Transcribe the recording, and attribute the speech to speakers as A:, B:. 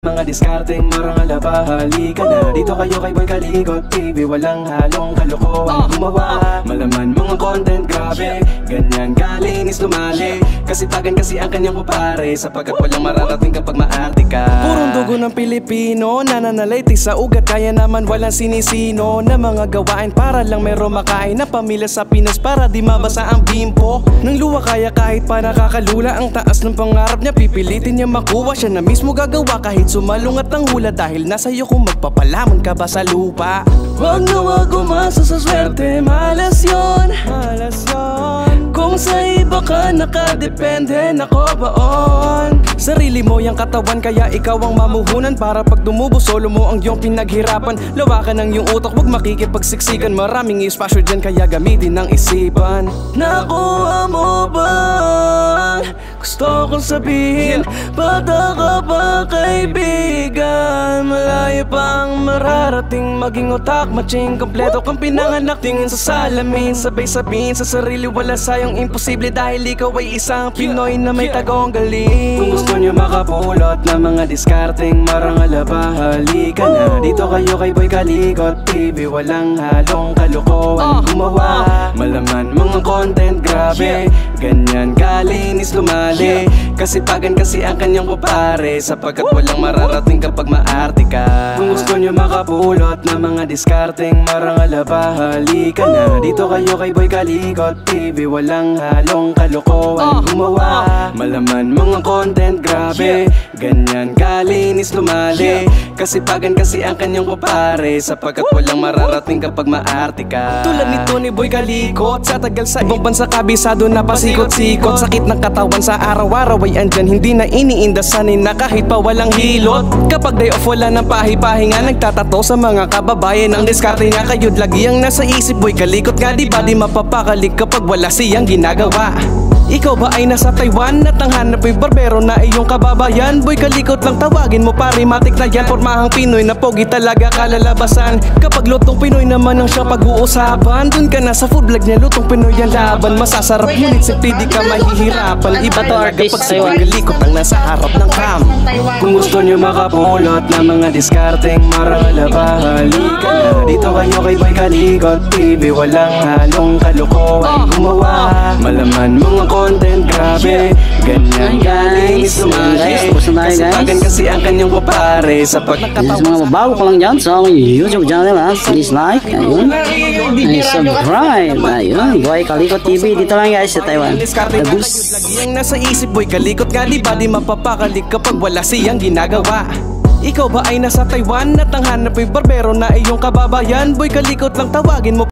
A: Mga diskarteng marangal ba, halika na dito kayo kay Boy Kalikot TV. Walang halong kalokohan gumawa, malaman mga content grabe. Ganyan kalinis lumali, kasitagan kasi ang kanyang kupare, sapagkat walang mararating kapag maarte ka. Purong dugo ng Pilipino, nananalayti sa ugat, kaya naman walang sinisino na mga gawain para lang meron makain na pamilya sa Pinas, para di mabasa ang bimpo ng luwa. Kaya kahit pa nakakalula ang taas ng pangarap niya, pipilitin niya makuha, siya na mismo gagawa kahit sumalungat ang hula, dahil nasa iyo kung magpapalamon ka ba sa lupa. Wag na wag umasa sa swerte, malas yun, malas yun. Kung sa iba ka nakadepende, nako baon. Sarili mo yung katawan, kaya ikaw ang mamuhunan, para pag dumubo solo mo ang iyong pinaghirapan. Lawakan ang iyong utak, wag makikipagsiksikan, maraming espasyo dyan, kaya gamitin ang isipan. Nakuha mo ba? Gusto kong sabihin, bata ka ba kaibigan? Malayo pang mararating, maging utak matching kompleto kang pinanganak. Tingin sa salamin, sabay sabihin sa sarili, wala sayang imposible, dahil ikaw ay isang Pinoy na may tagong galing. Kung gusto nyo makapulot ng mga diskarteng marangal ba, halika na dito kayo kay Boy Kalikot TV. Walang halong kalokohan gumawa, malaman mga content grabe. Ganyan kalinis lumali, kasipagan kasi ang kanyang kupare, sapagkat walang mararating kapag maarte ka. Kung gusto nyo makapulot ng mga diskarteng marangal ba, halika na dito kayo kay Boy Kalikot TV. Walang halong kalokohan gumawa, malaman mga content grabe. Ganyan kalinis lumali, kasipagan kasi ang kanyang kupare, sapagkat walang mararating kapag maarte ka. Tulad nito ni Boy Kalikot, sa tagal sa ibang bansa kabisado na pasikot-sikot. Sakit ng katawan sa araw-araw ay andyan, hindi na iniindasanin na kahit pa walang hilot. Kapag day off wala ng pahi-pahinga, nagtatato sa mga kababayan ng diskarte nga. Kayo't lagi ang nasa isip, Boy Kalikot nga, di ba di mapapakalik kapag wala siyang ginagawa. Ikaw ba ay nasa Taiwan at ang hanap ay barbero na iyong kababayan? Boy Kalikot lang tawagin mo, pare matik na yan. Pormahang Pinoy na pogi talaga kalalabasan. Kapag lutong Pinoy naman ang siya pag-uusapan, dun ka na sa food vlog niya, lutong Pinoy ang laban. Masasarap ngunit simple di ka mahihirapan. Iba talaga pag si Boy Kalikot ang nasa harap ng cam. Kung gusto nyo makapulot ng mga diskarteng marangal ba, halika na dito kayo kay Boy Kalikot TV. Walang halong kalokohan gumawa, malaman mga content grabe. Ganyan kalinis lumali, kasipagan kasi ang kanyang kupare, sapagkat
B: mga bago ko lang dyan sa aking YouTube channel, please like, ayun, ay subscribe, ayun, Boy Kalikot TV. Dito lang guys sa Taiwan. Tagus.
A: Lagi ang nasa isip, Boy Kalikot nga, di ba di mapapakalik kapag wala siyang ginagawa. Ikaw ba ay nasa Taiwan at ang hanap ay barbero na iyong kababayan? Boy Kalikot lang tawagin mo.